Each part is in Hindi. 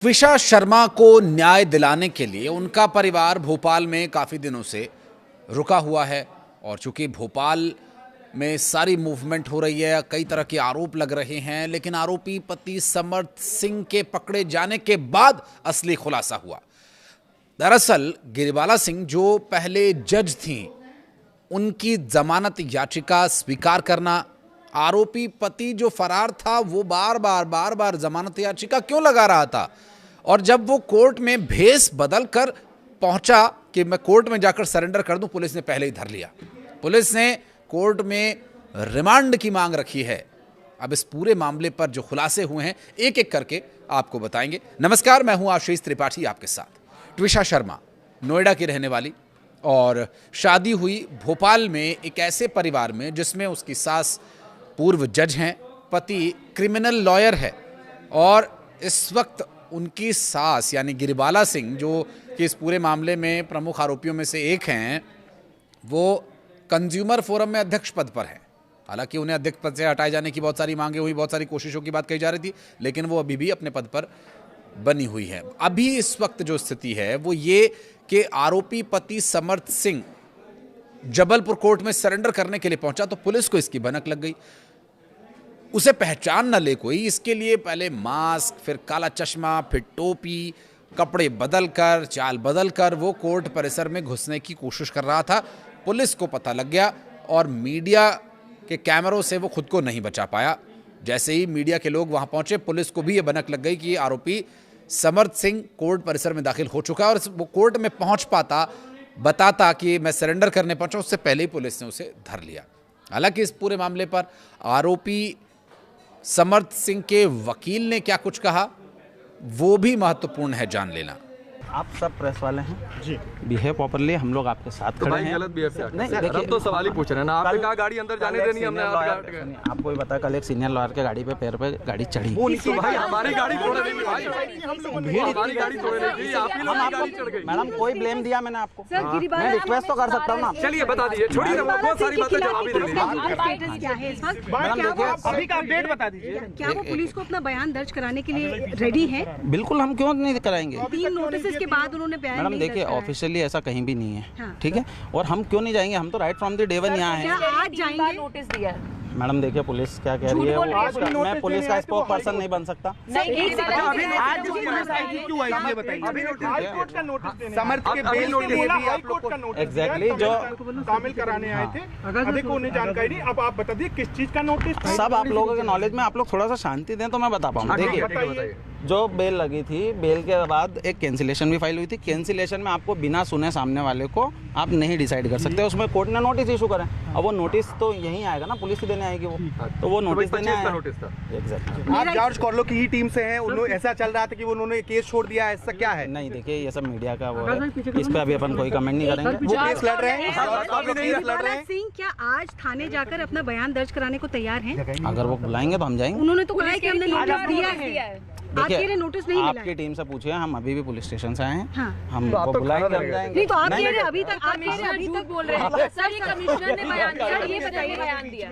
ट्विशा शर्मा को न्याय दिलाने के लिए उनका परिवार भोपाल में काफ़ी दिनों से रुका हुआ है। और चूंकि भोपाल में सारी मूवमेंट हो रही है, कई तरह के आरोप लग रहे हैं, लेकिन आरोपी पति समर्थ सिंह के पकड़े जाने के बाद असली खुलासा हुआ। दरअसल गिरिबाला सिंह जो पहले जज थीं, उनकी जमानत याचिका स्वीकार करना, आरोपी पति जो फरार था वो बार बार जमानत याचिका क्यों लगा रहा था, और जब वो कोर्ट में भेस बदल कर पहुंचा कि मैं कोर्ट में जाकर सरेंडर कर दूं, पुलिस ने पहले ही धर लिया। पुलिस ने कोर्ट में रिमांड की मांग रखी है। अब इस पूरे मामले पर जो खुलासे हुए हैं एक एक करके आपको बताएंगे। नमस्कार, मैं हूं आशीष त्रिपाठी आपके साथ। ट्विशा शर्मा नोएडा की रहने वाली और शादी हुई भोपाल में एक ऐसे परिवार में जिसमें उसकी सास पूर्व जज हैं, पति क्रिमिनल लॉयर है, और इस वक्त उनकी सास यानी गिरिबाला सिंह जो कि इस पूरे मामले में प्रमुख आरोपियों में से एक हैं, वो कंज्यूमर फोरम में अध्यक्ष पद पर हैं। हालांकि उन्हें अध्यक्ष पद से हटाए जाने की बहुत सारी मांगे हुई, बहुत सारी कोशिशों की बात कही जा रही थी, लेकिन वो अभी भी अपने पद पर बनी हुई है। अभी इस वक्त जो स्थिति है वो ये कि आरोपी पति समर्थ सिंह जबलपुर कोर्ट में सरेंडर करने के लिए पहुंचा तो पुलिस को इसकी भनक लग गई। उसे पहचान न ले कोई, इसके लिए पहले मास्क, फिर काला चश्मा, फिर टोपी, कपड़े बदलकर, चाल बदलकर वो कोर्ट परिसर में घुसने की कोशिश कर रहा था। पुलिस को पता लग गया और मीडिया के कैमरों से वो खुद को नहीं बचा पाया। जैसे ही मीडिया के लोग वहां पहुंचे, पुलिस को भी ये भनक लग गई कि आरोपी समर्थ सिंह कोर्ट परिसर में दाखिल हो चुका है, और वो कोर्ट में पहुंच पाता, बताता कि मैं सरेंडर करने पहुंचा, उससे पहले ही पुलिस ने उसे धर लिया। हालांकि इस पूरे मामले पर आरोपी समर्थ सिंह के वकील ने क्या कुछ कहा, वो भी महत्वपूर्ण है जान लेना। आप सब प्रेस वाले हैं जी, बिहेव प्रॉपरली, हम लोग आपके साथ तो खड़े हैं। गलत बिहेव से नहीं, देखिए, हम तो सवाल ही पूछ रहे हैं ना। आपने कहा गाड़ी अंदर जाने देनी, हमने आपको भी पता, कल एक सीनियर लॉयर के गाड़ी पे पैर पे गाड़ी चढ़ी। वो नहीं तो भाई हमारी गाड़ी तोड़े नहीं भाई, हमारी गाड़ी तोड़े नहीं थी, आप ही लोगों की गाड़ी चढ़ गई। मैडम कोई ब्लेम दिया मैंने आपको? मैं रिक्वेस्ट तो कर सकता हूँ ना। चलिए बता दीजिए, छोड़िए ना, बहुत सारी बातें जवाब ही देनी है। मैडम देखिए, अभी का अपडेट बता दीजिए। क्या वो पुलिस को अपना बयान दर्ज कराने के लिए रेडी है? बिल्कुल, हम क्यों नहीं कराएंगे। 3 नोटिस के बाद उन्होंने बयान मैडम नहीं देखिए, दर्ज कराया। ऑफिशियली ऐसा कहीं भी नहीं है। हाँ। ठीक है, और हम क्यों नहीं जाएंगे? हम तो right from the day one यहाँ क्या हैं। आज जाएंगे? नोटिस दिया है। मैडम देखिए, पुलिस क्या कह रही है, मैं पुलिस का स्पोक पर्सन नहीं बन सकता। समर्थ के बेल के लिए भी आप लोग को एग्जैक्टली जो शामिल कराने आए थे, अधिक उन्हें जानकारी। अब आप बता दीजिए किस चीज का नोटिस था? सब आप लोगों के नॉलेज में, आप लोग थोड़ा सा शांति दें तो मैं बता पाऊँ। देखिए, जो बेल लगी थी, बेल के बाद एक कैंसिलेशन भी फाइल हुई थी। कैंसिलेशन में आपको बिना सुने सामने वाले को आप नहीं डिसाइड कर सकते, उसमें कोर्ट ने नोटिस इशू करें। अब वो नोटिस तो यहीं आएगा ना, पुलिस ही देने आएगी वो, तो वो नोटिस देने आएगा। नोटिस था एग्जैक्टली। आप जॉर्ज कॉर्लो की ही टीम से हैं, उन्होंने ऐसा चल रहा था कि उन्होंने केस छोड़ दिया, ऐसा क्या है? नहीं देखिए, ये सब मीडिया का वो है, इस पे अभी अपन कोई कमेंट नहीं करेंगे। वो केस लड़ रहे हैं, आप लोग केस लड़ रहे गिरिबाला हैं। सिंह क्या आज थाने जाकर अपना बयान दर्ज कराने को तैयार हैं? अगर वो बुलाएंगे तो हम जाएंगे। उन्होंने तो कहा है कि हमने नोटिस दिया है। आपके लिए नोटिस नहीं मिला आपकी है? टीम से पूछिए, हम अभी भी पुलिस स्टेशन से आए हैं। हाँ। हम तो आप वो तो बुलाएंगे, खाना हम दे जाएंगे। नहीं तो आप नहीं, कह रहे नहीं, अभी तक अभी तक बोल रहे हैं सर, ये कमिश्नर ने बयान दिया। सर ये बताइए, बयान दिया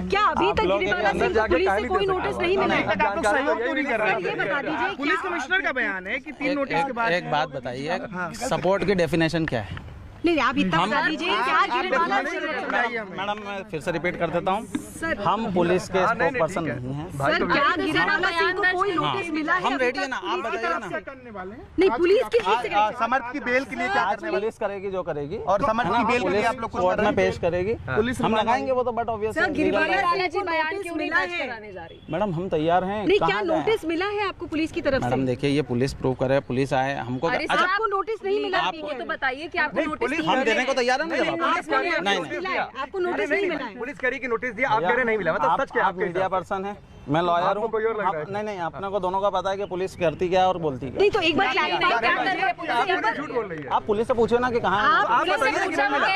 क्या अभी तक गिरिबाला सिंह को पुलिस से कोई नोटिस नहीं मिला है? आप लोग सहयोग क्यों नहीं कर रहे? सर ये बता दीजिए, पुलिस कमिश्नर का बयान है कि 3 नोटिस के बाद। एक बात बताइए, सपोर्ट की डेफिनेशन क्या है? नहीं आप इतना बता दीजिए क्या गिरिबाला सिंह? मैडम मैं फिर से रिपीट कर देता हूँ, सर हम पुलिस के स्पोक पर्सन नहीं हैं। सर क्या गिरिबाला सिंह को कोई नोटिस मिला है? हम अभी रेडी है तक? ना, आप बताइए ना। करने वाले हैं। नहीं पुलिस की चीज से समर्थ की बेल के लिए क्या आज करने वाले? पुलिस करेगी जो करेगी, और समर्थ की बेल के लिए आप लोग कुछ कोर्ट कर में रहे हैं? पेश करेगी, पुलिस हम लगाएंगे वो तो, but obvious sir Giribala Singh को बयान नोटिस क्यों नहीं मिला दर्ज है? कराने जा रही? मैडम हम तैयार हैं। नहीं क्या कहाँ जाएं? नोटिस मिला है आपको पुलिस की तरफ मैडम से? देखिए, ये पुलिस प्रूव करे, पुलिस आए हमको। अरे अच्छा, आपको नोटिस नहीं मिला? आपको तो बताइए कि आपको नोटिस हम देने को तैयार है ना जवाब? आपको नहीं, नोटिस मिला है? आपको नोटिस नहीं मिला है? पुलिस कह रही कि नोटिस दिया, आप कह रहे नहीं मिला, मतलब सच क्या? आप मीडिया पर्सन है, मैं लॉयर आपको हूँ। कोई और लग रहा है? नहीं, अपने को दोनों का पता है कि पुलिस करती क्या है और बोलती क्या नहीं तो एक बार क्लैरिफाई क्या कर कर रही है पुलिस यहाँ पर? झूठ बोल रही है। है। आप पुलिस से पूछिए ना कि कहाँ है। आप बताइए कि नहीं मिला।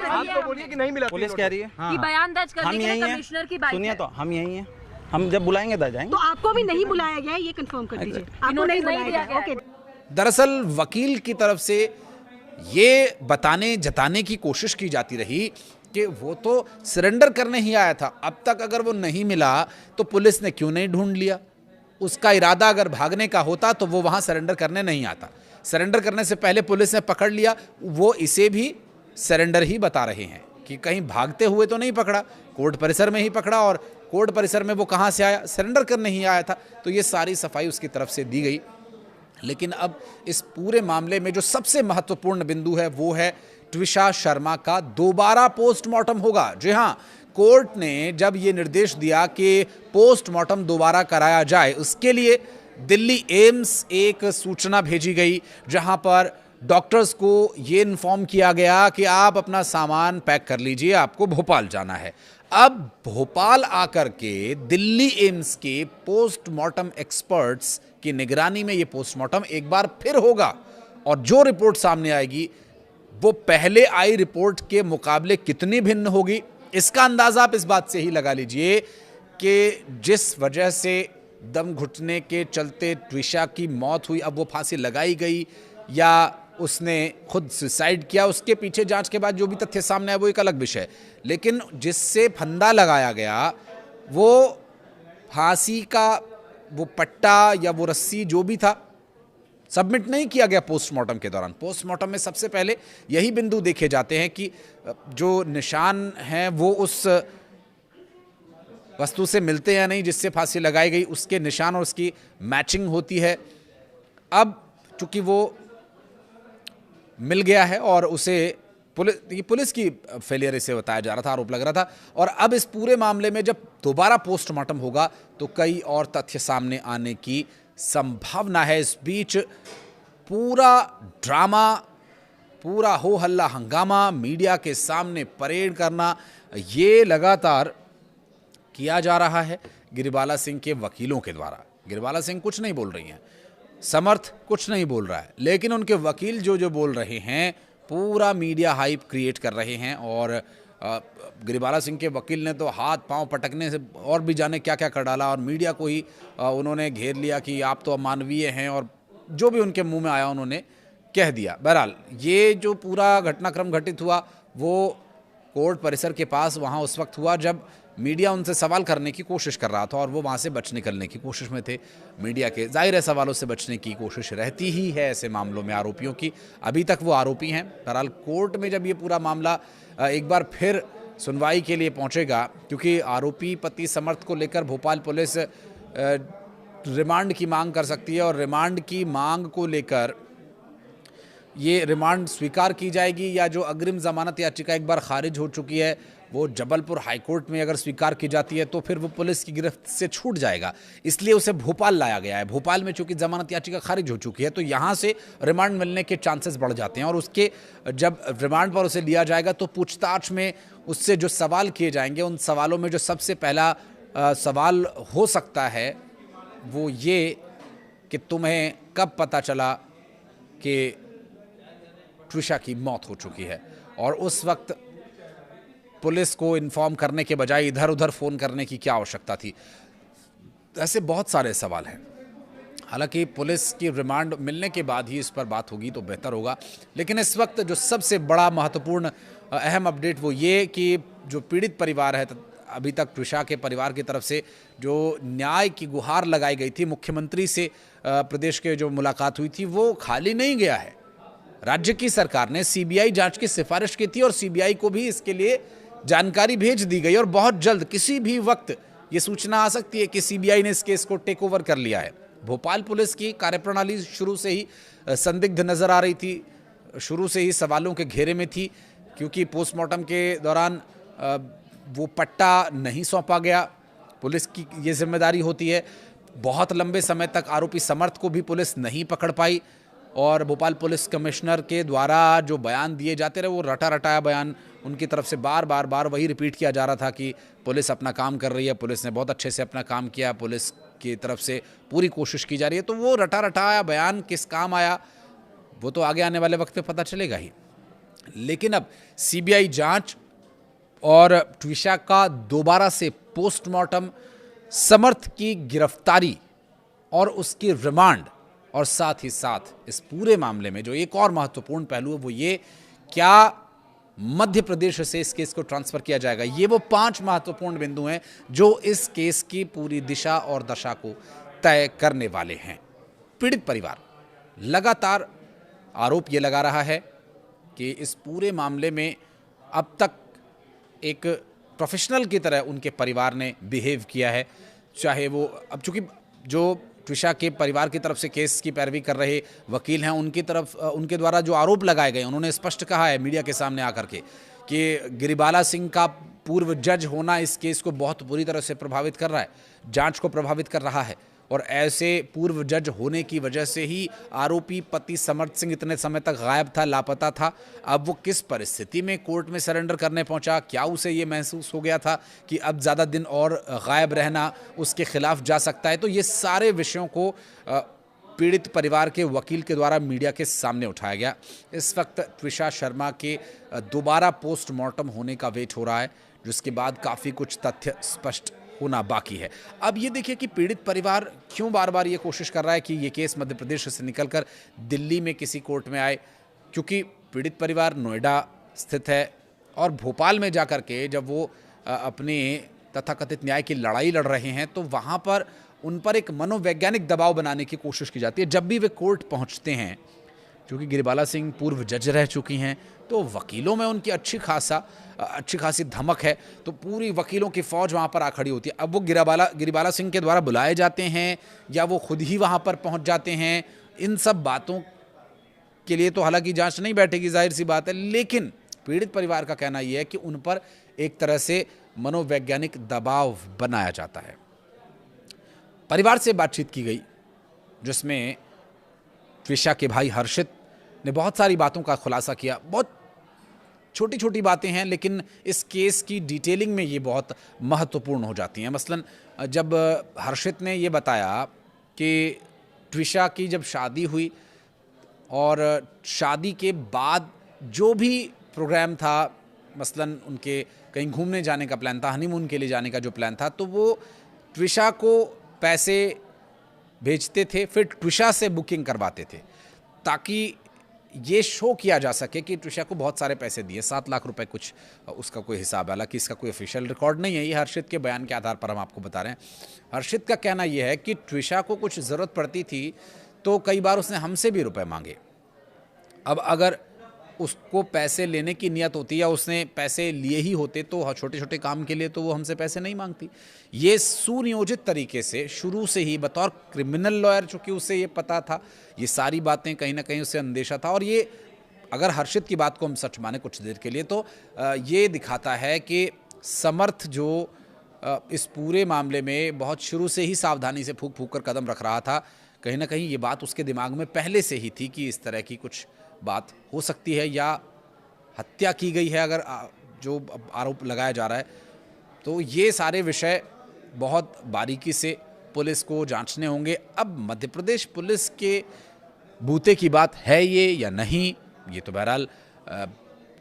आप तो कि बोलिए कि नहीं मिला। पुलिस कह रही है बयान दर्ज हम करने के यही लिए हैं। कमिश्नर की बात सुनिए है। तो, हम यही हैं, हम जब बुलाएंगे तब जाएंगे। तो आपको भी नहीं बुलाया गया है, ये कंफर्म कर दीजिए। आपको नहीं बुलाया गया है? ओके। दरअसल वकील की तरफ से ये बताने जताने की कोशिश की जाती रही कि वो तो सरेंडर करने ही आया था, अब तक अगर वो नहीं मिला तो पुलिस ने क्यों नहीं ढूंढ लिया। उसका इरादा अगर भागने का होता तो वो वहां सरेंडर करने नहीं आता। सरेंडर करने से पहले पुलिस ने पकड़ लिया, वो इसे भी सरेंडर ही बता रहे हैं कि कहीं भागते हुए तो नहीं पकड़ा, कोर्ट परिसर में ही पकड़ा, और कोर्ट परिसर में वो कहां से आया, सरेंडर करने ही आया था। तो ये सारी सफाई उसकी तरफ से दी गई। लेकिन अब इस पूरे मामले में जो सबसे महत्वपूर्ण बिंदु है वो है ट्विशा शर्मा का दोबारा पोस्टमार्टम होगा। जी हां, कोर्ट ने जब ये निर्देश दिया कि पोस्टमार्टम दोबारा कराया जाए, उसके लिए दिल्ली एम्स एक सूचना भेजी गई, जहां पर डॉक्टर्स को ये इन्फॉर्म किया गया कि आप अपना सामान पैक कर लीजिए, आपको भोपाल जाना है। अब भोपाल आकर के दिल्ली एम्स के पोस्टमार्टम एक्सपर्ट्स की निगरानी में ये पोस्टमार्टम एक बार फिर होगा, और जो रिपोर्ट सामने आएगी वो पहले आई रिपोर्ट के मुकाबले कितनी भिन्न होगी, इसका अंदाजा आप इस बात से ही लगा लीजिए कि जिस वजह से दम घुटने के चलते ट्विशा की मौत हुई, अब वो फांसी लगाई गई या उसने खुद सुसाइड किया, उसके पीछे जांच के बाद जो भी तथ्य सामने आए वो एक अलग विषय, लेकिन जिससे फंदा लगाया गया वो फांसी का वो पट्टा या वो रस्सी जो भी था, सबमिट नहीं किया गया पोस्टमार्टम के दौरान। पोस्टमार्टम में सबसे पहले यही बिंदु देखे जाते हैं कि जो निशान हैं वो उस वस्तु से मिलते हैं या नहीं जिससे फांसी लगाई गई, उसके निशान और उसकी मैचिंग होती है। अब चूंकि वो मिल गया है और उसे पुलिस की फेलियर इसे बताया जा रहा था, आरोप लग रहा था, और अब इस पूरे मामले में जब दोबारा पोस्टमार्टम होगा तो कई और तथ्य सामने आने की संभावना है। इस बीच पूरा ड्रामा, पूरा हो हल्ला हंगामा, मीडिया के सामने परेड करना, ये लगातार किया जा रहा है गिरिबाला सिंह के वकीलों के द्वारा। गिरिबाला सिंह कुछ नहीं बोल रही हैं, समर्थ कुछ नहीं बोल रहा है, लेकिन उनके वकील जो बोल रहे हैं पूरा मीडिया हाइप क्रिएट कर रहे हैं। और गिरिबाला सिंह के वकील ने तो हाथ पांव पटकने से और भी जाने क्या क्या कर डाला, और मीडिया को ही उन्होंने घेर लिया कि आप तो अमानवीय हैं, और जो भी उनके मुंह में आया उन्होंने कह दिया। बहरहाल ये जो पूरा घटनाक्रम घटित हुआ वो कोर्ट परिसर के पास वहाँ उस वक्त हुआ जब मीडिया उनसे सवाल करने की कोशिश कर रहा था, और वो वहाँ से बच निकलने की कोशिश में थे। मीडिया के जाहिर है सवालों से बचने की कोशिश रहती ही है ऐसे मामलों में आरोपियों की, अभी तक वो आरोपी हैं। बहरहाल कोर्ट में जब ये पूरा मामला एक बार फिर सुनवाई के लिए पहुँचेगा, क्योंकि आरोपी पति समर्थ को लेकर भोपाल पुलिस रिमांड की मांग कर सकती है, और रिमांड की मांग को लेकर ये रिमांड स्वीकार की जाएगी या जो अग्रिम जमानत याचिका एक बार खारिज हो चुकी है वो जबलपुर हाईकोर्ट में अगर स्वीकार की जाती है तो फिर वो पुलिस की गिरफ्त से छूट जाएगा, इसलिए उसे भोपाल लाया गया है। भोपाल में चूंकि जमानत याचिका खारिज हो चुकी है तो यहाँ से रिमांड मिलने के चांसेस बढ़ जाते हैं, और उसके जब रिमांड पर उसे लिया जाएगा तो पूछताछ में उससे जो सवाल किए जाएंगे उन सवालों में जो सबसे पहला सवाल हो सकता है वो ये कि तुम्हें कब पता चला कि ट्विशा की मौत हो चुकी है, और उस वक्त पुलिस को इन्फॉर्म करने के बजाय इधर उधर फ़ोन करने की क्या आवश्यकता थी। ऐसे बहुत सारे सवाल हैं। हालांकि पुलिस की रिमांड मिलने के बाद ही इस पर बात होगी तो बेहतर होगा, लेकिन इस वक्त जो सबसे बड़ा महत्वपूर्ण अहम अपडेट वो ये कि जो पीड़ित परिवार है, अभी तक ट्विशा के परिवार की तरफ से जो न्याय की गुहार लगाई गई थी, मुख्यमंत्री से प्रदेश के जो मुलाकात हुई थी, वो खाली नहीं गया है। राज्य की सरकार ने सीबीआई जांच की सिफारिश की थी और सीबीआई को भी इसके लिए जानकारी भेज दी गई, और बहुत जल्द किसी भी वक्त ये सूचना आ सकती है कि सीबीआई ने इस केस को टेक ओवर कर लिया है। भोपाल पुलिस की कार्यप्रणाली शुरू से ही संदिग्ध नजर आ रही थी, शुरू से ही सवालों के घेरे में थी, क्योंकि पोस्टमार्टम के दौरान वो पट्टा नहीं सौंपा गया। पुलिस की ये जिम्मेदारी होती है। बहुत लंबे समय तक आरोपी समर्थ को भी पुलिस नहीं पकड़ पाई, और भोपाल पुलिस कमिश्नर के द्वारा जो बयान दिए जाते रहे वो रटा रटाया बयान उनकी तरफ से बार बार वही रिपीट किया जा रहा था कि पुलिस अपना काम कर रही है, पुलिस ने बहुत अच्छे से अपना काम किया, पुलिस की तरफ से पूरी कोशिश की जा रही है। तो वो रटा रटाया बयान किस काम आया वो तो आगे आने वाले वक्त पे पता चलेगा ही। लेकिन अब सीबीआई जांच और ट्विशा का दोबारा से पोस्टमार्टम, समर्थ की गिरफ्तारी और उसकी रिमांड, और साथ ही साथ इस पूरे मामले में जो एक और महत्वपूर्ण पहलू है वो ये, क्या मध्य प्रदेश से इस केस को ट्रांसफर किया जाएगा। ये वो 5 महत्वपूर्ण बिंदु हैं जो इस केस की पूरी दिशा और दशा को तय करने वाले हैं। पीड़ित परिवार लगातार आरोप ये लगा रहा है कि इस पूरे मामले में अब तक एक प्रोफेशनल की तरह उनके परिवार ने बिहेव किया है। चाहे वो अब चूंकि जो ट्विशा के परिवार की तरफ से केस की पैरवी कर रहे वकील हैं, उनके द्वारा जो आरोप लगाए गए, उन्होंने स्पष्ट कहा है मीडिया के सामने आकर के कि गिरिबाला सिंह का पूर्व जज होना इस केस को बहुत बुरी तरह से प्रभावित कर रहा है, जांच को प्रभावित कर रहा है। और ऐसे पूर्व जज होने की वजह से ही आरोपी पति समर्थ सिंह इतने समय तक गायब था, लापता था। अब वो किस परिस्थिति में कोर्ट में सरेंडर करने पहुंचा, क्या उसे ये महसूस हो गया था कि अब ज़्यादा दिन और गायब रहना उसके खिलाफ जा सकता है। तो ये सारे विषयों को पीड़ित परिवार के वकील के द्वारा मीडिया के सामने उठाया गया। इस वक्त ट्विशा शर्मा के दोबारा पोस्टमार्टम होने का वेट हो रहा है, जिसके बाद काफ़ी कुछ तथ्य स्पष्ट होना बाकी है। अब ये देखिए कि पीड़ित परिवार क्यों बार बार ये कोशिश कर रहा है कि ये केस मध्य प्रदेश से निकलकर दिल्ली में किसी कोर्ट में आए, क्योंकि पीड़ित परिवार नोएडा स्थित है और भोपाल में जाकर के जब वो अपने तथाकथित न्याय की लड़ाई लड़ रहे हैं तो वहाँ पर उन पर एक मनोवैज्ञानिक दबाव बनाने की कोशिश की जाती है। जब भी वे कोर्ट पहुँचते हैं, क्योंकि गिरिबाला सिंह पूर्व जज रह चुकी हैं, तो वकीलों में उनकी अच्छी खासी धमक है, तो पूरी वकीलों की फौज वहाँ पर आ खड़ी होती है। अब वो गिरिबाला सिंह के द्वारा बुलाए जाते हैं या वो खुद ही वहाँ पर पहुँच जाते हैं, इन सब बातों के लिए तो हालांकि जांच नहीं बैठेगी, जाहिर सी बात है, लेकिन पीड़ित परिवार का कहना यह है कि उन पर एक तरह से मनोवैज्ञानिक दबाव बनाया जाता है। परिवार से बातचीत की गई, जिसमें ट्विशा के भाई हर्षित ने बहुत सारी बातों का खुलासा किया। बहुत छोटी छोटी बातें हैं, लेकिन इस केस की डिटेलिंग में ये बहुत महत्वपूर्ण हो जाती हैं। मसलन जब हर्षित ने ये बताया कि ट्विशा की जब शादी हुई और शादी के बाद जो भी प्रोग्राम था, मसलन उनके कहीं घूमने जाने का प्लान था, हनीमून के लिए जाने का जो प्लान था, तो वो ट्विशा को पैसे भेजते थे, फिर ट्विशा से बुकिंग करवाते थे ताकि ये शो किया जा सके कि ट्विशा को बहुत सारे पैसे दिए, 7 लाख रुपए कुछ उसका कोई हिसाब है। हालांकि इसका कोई ऑफिशियल रिकॉर्ड नहीं है, ये हर्षित के बयान के आधार पर हम आपको बता रहे हैं। हर्षित का कहना यह है कि ट्विशा को कुछ ज़रूरत पड़ती थी तो कई बार उसने हमसे भी रुपए मांगे। अब अगर उसको पैसे लेने की नियत होती या उसने पैसे लिए ही होते तो छोटे छोटे काम के लिए तो वो हमसे पैसे नहीं मांगती। ये सुनियोजित तरीके से शुरू से ही बतौर क्रिमिनल लॉयर, चूँकि उसे ये पता था, ये सारी बातें कहीं ना कहीं उसे अंदेशा था। और ये अगर हर्षित की बात को हम सच माने कुछ देर के लिए तो ये दिखाता है कि समर्थ जो इस पूरे मामले में बहुत शुरू से ही सावधानी से फूंक फूंक कर कदम रख रहा था, कहीं ना कहीं ये बात उसके दिमाग में पहले से ही थी कि इस तरह की कुछ बात हो सकती है या हत्या की गई है अगर जो आरोप लगाया जा रहा है। तो ये सारे विषय बहुत बारीकी से पुलिस को जांचने होंगे। अब मध्य प्रदेश पुलिस के बूते की बात है ये या नहीं, ये तो बहरहाल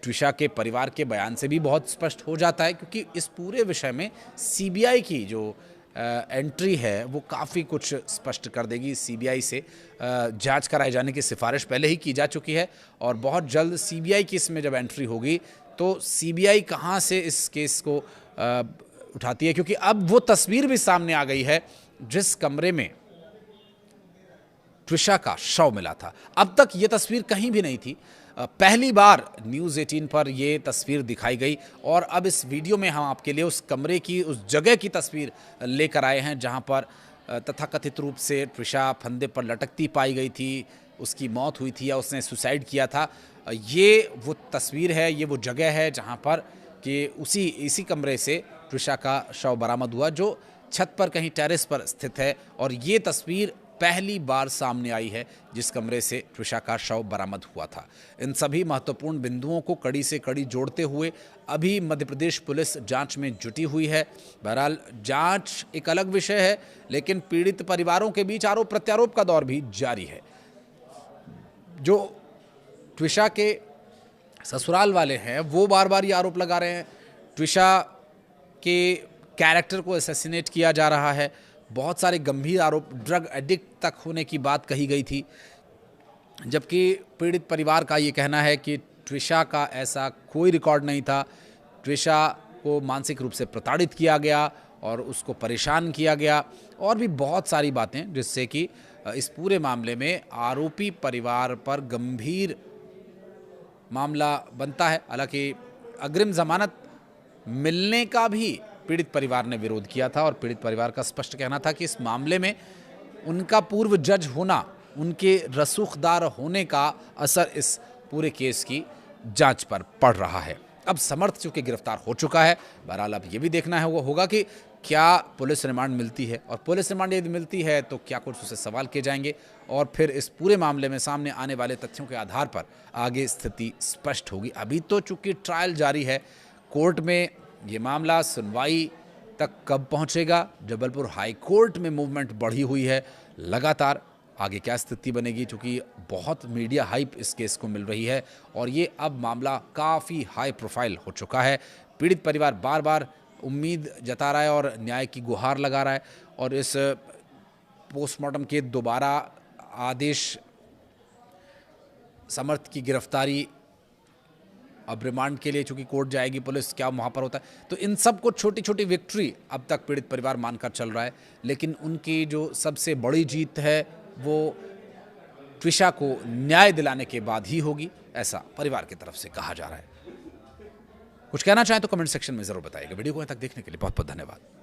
ट्विशा के परिवार के बयान से भी बहुत स्पष्ट हो जाता है, क्योंकि इस पूरे विषय में सीबीआई की जो एंट्री है वो काफ़ी कुछ स्पष्ट कर देगी। सीबीआई से जांच कराए जाने की सिफारिश पहले ही की जा चुकी है और बहुत जल्द सीबीआई की इसमें जब एंट्री होगी तो सीबीआई कहां से इस केस को उठाती है, क्योंकि अब वो तस्वीर भी सामने आ गई है जिस कमरे में ट्विशा का शव मिला था। अब तक ये तस्वीर कहीं भी नहीं थी, पहली बार न्यूज़ 18 पर ये तस्वीर दिखाई गई और अब इस वीडियो में हम आपके लिए उस कमरे की, उस जगह की तस्वीर लेकर आए हैं जहां पर तथाकथित रूप से ट्विशा फंदे पर लटकती पाई गई थी, उसकी मौत हुई थी या उसने सुसाइड किया था। ये वो तस्वीर है, ये वो जगह है जहां पर कि इसी कमरे से ट्विशा का शव बरामद हुआ, जो छत पर कहीं टेरेस पर स्थित है। और ये तस्वीर पहली बार सामने आई है जिस कमरे से ट्विशा का शव बरामद हुआ था। इन सभी महत्वपूर्ण बिंदुओं को कड़ी से कड़ी जोड़ते हुए अभी मध्य प्रदेश पुलिस जांच में जुटी हुई है। बहरहाल जांच एक अलग विषय है, लेकिन पीड़ित परिवारों के बीच आरोप प्रत्यारोप का दौर भी जारी है। जो ट्विशा के ससुराल वाले हैं वो बार बार ये आरोप लगा रहे हैं ट्विशा के कैरेक्टर को असैसिनेट किया जा रहा है। बहुत सारे गंभीर आरोप, ड्रग एडिक्ट तक होने की बात कही गई थी, जबकि पीड़ित परिवार का ये कहना है कि ट्विशा का ऐसा कोई रिकॉर्ड नहीं था। ट्विशा को मानसिक रूप से प्रताड़ित किया गया और उसको परेशान किया गया और भी बहुत सारी बातें, जिससे कि इस पूरे मामले में आरोपी परिवार पर गंभीर मामला बनता है। हालांकि अग्रिम जमानत मिलने का भी पीड़ित परिवार ने विरोध किया था और पीड़ित परिवार का स्पष्ट कहना था कि इस मामले में उनका पूर्व जज होना, उनके रसूखदार होने का असर इस पूरे केस की जांच पर पड़ रहा है। अब समर्थ चूंकि गिरफ्तार हो चुका है, बहरहाल अब ये भी देखना होगा कि क्या पुलिस रिमांड मिलती है, और पुलिस रिमांड यदि मिलती है तो क्या कुछ उससे सवाल किए जाएंगे, और फिर इस पूरे मामले में सामने आने वाले तथ्यों के आधार पर आगे स्थिति स्पष्ट होगी। अभी तो चूंकि ट्रायल जारी है, कोर्ट में ये मामला सुनवाई तक कब पहुंचेगा, जबलपुर हाई कोर्ट में मूवमेंट बढ़ी हुई है लगातार। आगे क्या स्थिति बनेगी, चूँकि बहुत मीडिया हाइप इस केस को मिल रही है और ये अब मामला काफ़ी हाई प्रोफाइल हो चुका है। पीड़ित परिवार बार बार उम्मीद जता रहा है और न्याय की गुहार लगा रहा है, और इस पोस्टमार्टम के दोबारा आदेश, समर्थ की गिरफ्तारी, अब रिमांड के लिए चूंकि कोर्ट जाएगी पुलिस, क्या वहाँ पर होता है, तो इन सब को छोटी छोटी विक्ट्री अब तक पीड़ित परिवार मानकर चल रहा है। लेकिन उनकी जो सबसे बड़ी जीत है वो ट्विशा को न्याय दिलाने के बाद ही होगी, ऐसा परिवार की तरफ से कहा जा रहा है। कुछ कहना चाहें तो कमेंट सेक्शन में जरूर बताइएगा। वीडियो को यहाँ तक देखने के लिए बहुत बहुत धन्यवाद।